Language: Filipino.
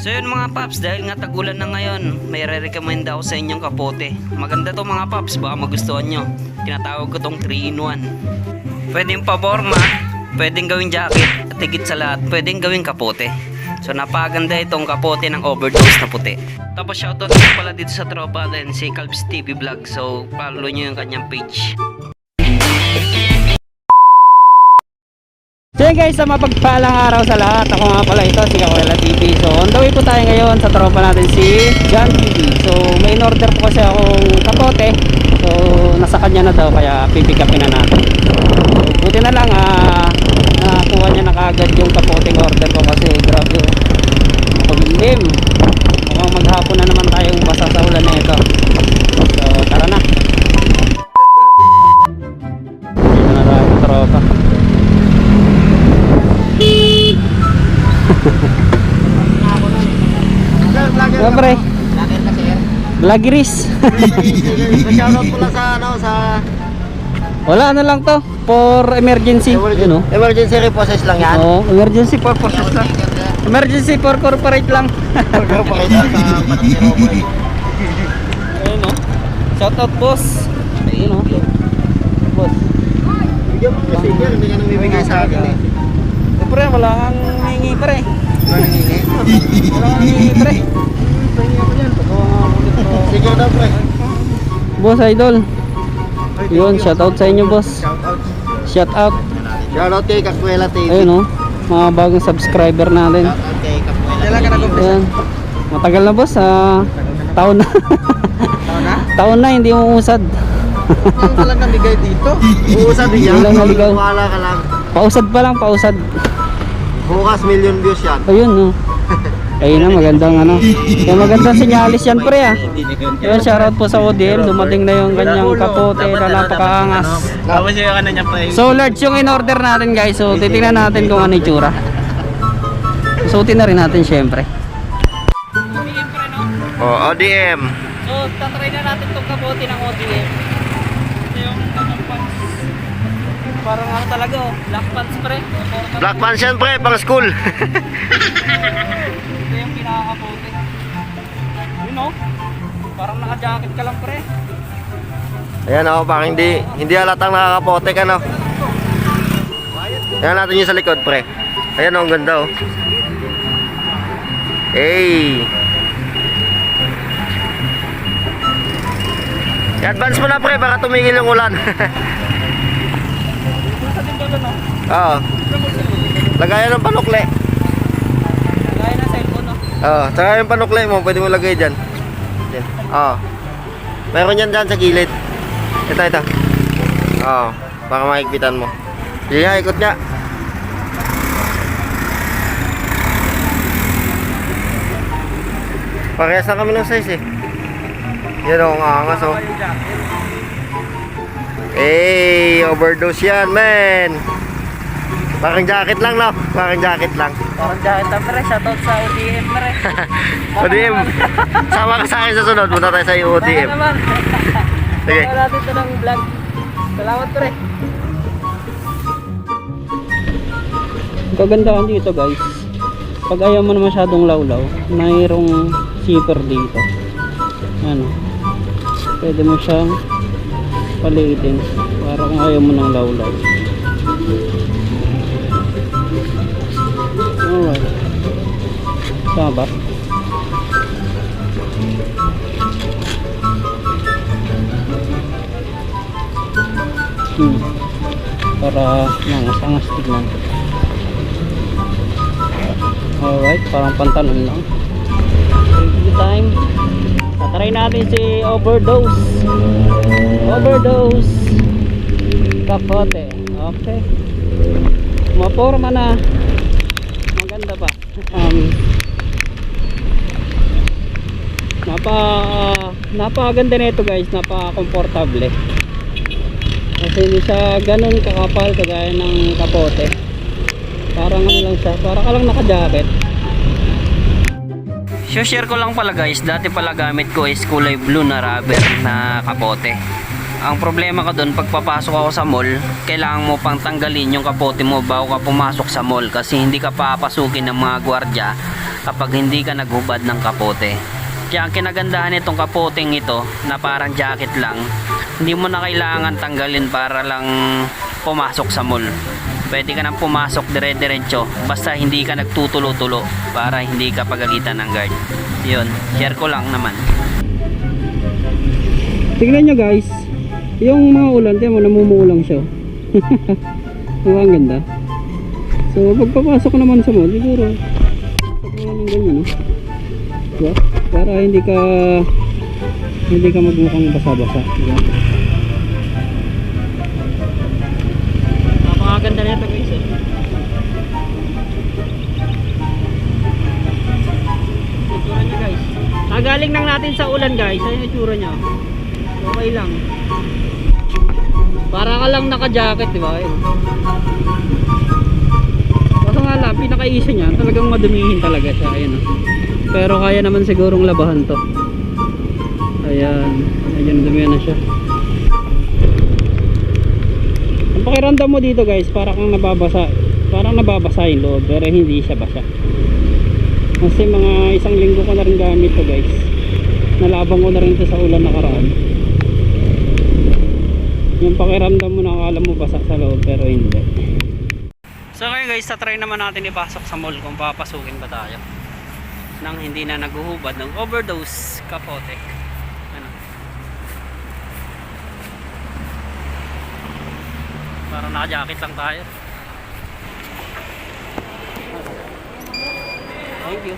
So yun mga paps, dahil nga tagulan na ngayon, may re-recommend ako sa inyong kapote. Maganda to mga paps, baka magustuhan nyo. Tinatawag ko tong 3-in-1. Pwedeng paborma, pwedeng gawing jacket, at higit sa lahat, pwedeng gawing kapote. So napakaganda itong kapote ng overdose na puti. Tapos shoutout ko pala dito sa tropa din, si Calbs TV Vlog. So follow nyo yung kanyang page. So yun guys, sa mapagpalang araw sa lahat. Ako nga pala ito, si Kakwela TV. So on the way po tayo ngayon sa tropa natin si John TV. So may in-order po kasi akong kapote. So nasa kanya na daw, kaya pipick upin na natin. So buti na lang nakakuha niya na kagad yung kapoteng order ko. Kasi grabe oh, makulimlim. Mukhang maghapon na naman tayong basa sa ulan na ito. So tara na. Dito na tayo tropa. Siyempre Vloggeries. Shoutout pula sa Wala na lang to for emergency. Yun, emergency purposes lang yan. oh, emergency purposes lang. Emergency for corporate lang. Ayun oh. Shoutout boss. Ayun oh. Boss. Bigyan mo kasi yan, hindi ka nang bibigay sa akin eh. Pre, wala kang hingi pre. Wala nangingi. Wala kang hingi pre. Sige daw pre. Boss idol. Yun, shoutout sa inyo boss. Shoutout. Shoutout. Shoutout kay Kakwela TV. Ayun oh, mga bagong subscriber natin. Shoutout kay Kakwela. Kailan ka nag-umpisa? Ayan. Matagal na boss, taon na. Taon na? Taon na, hindi umusad. Ano ka lang namigay dito? Uusad din yan. Hindi lang naligaw. Wala ka lang. Pausad pa lang, pausad. Bukas million views yan. Ayun no. Ayun na, magandang ano. Yung magandang sinyalis yan pre ah. Yun, shoutout po sa ODM. Dumating na yung kanyang kapote na napakaangas. Tapos yung ano niya pre. So large yung in-order natin guys. So titingnan natin kung ano yung tsura. Suotin na rin natin syempre. Oh, ODM. So tatry na natin itong kapote ng ODM. Ito yung kanyang pants. Parang ano talaga oh, black pants pre. Black pants yan pre, pang school. Ito yung pinakakapote. Yun oh. Parang naka-jacket ka lang pre. Ayan ako, parang hindi halatang nakakapote ka no. Ayan natin yung sa likod pre. Ayan oh, ang ganda oh. Hey. I-advance mo na pre, baka tumigil yung ulan. Oo. Lagayan ng panukle. Gaya na cellphone no. Oo, saka yung panukle mo, pwede mo lagay dyan. Yan. Oo. Meron yan dyan sa gilid. Ito. Oo, baka makikpitan mo. Sige nga, ikot nga. Parehas na kami ng size eh. Yan o, ang angas o. Hey, overdose yan, man. Parang jacket lang, no? Parang jacket lang. Parang jacket na pre, shoutout sa ODM pre. ODM. Sama ka sa akin sa sunod. Punta tayo sa ODM. Baka naman. Sige. Baka natin ito ng vlog. Salamat pre. Ang kagandahan dito guys, pag ayaw mo na masyadong lawlaw, mayroong zipper dito. Ano, pwede mo siyang paliitin para kung ayaw mo ng lawlaw. Alright, sabat. Para mangas-angas tignan. Alright, parang pantalon lang. Every time tatry natin si overdose kapote. Okay, maporma na, maganda pa. Napakaganda nito guys, napaka-komportable kasi hindi siya ganun kakapal kagaya ng kapote. Parang ano lang siya, parang ka lang naka-jacket. So share ko lang pala guys, dati pala gamit ko is kulay blue na rubber na kapote. Ang problema ko doon, pagpapasok ako sa mall, kailangan mo pang tanggalin yung kapote mo bago ka pumasok sa mall kasi hindi ka papasukin ng mga gwardya kapag hindi ka naghubad ng kapote. Kaya ang kinagandahan nitong kapoteng ito na parang jacket lang, hindi mo na kailangan tanggalin para lang pumasok sa mall. Pwede ka nang pumasok dire-diretso basta hindi ka nagtutulo-tulo para hindi ka pagalitan ng guard. Yun, share ko lang naman. Tingnan nyo guys, yung mga ulan, tiyan mo, namumuulang siya. Diba ang ganda? So pagpapasok naman sa mall, siguro pagpapasok ng ganyan, no? Diba? Para hindi ka magmukhang basa-basa, diba? Napakaganda na ito guys, eh. Itsura niya guys, nagaling lang natin sa ulan guys. Ayun yung itsura niya, okay lang. Para ka lang naka-jacket, diba? Ayun. Kaso nga lang, pinaka-easy niya, talagang madumihin talaga siya. Ayun, oh. Pero kaya naman sigurong labahan to. Ayan, ayun, dumihan na siya. Ang pakiramdam mo dito guys, parang nababasa yung loob, pero hindi siya basa. Kasi mga 1 linggo ko na rin gamit to guys. Nalabang ko na rin to sa ulan nakaraan. Yung pakiramdam mo, nakakala mo basa sa loob, pero hindi. So ngayon guys, try naman natin ipasok sa mall kung papasukin ba tayo nang hindi na naguhubad ng overdose kapote. Ano? Parang naka-jacket lang tayo. Thank you.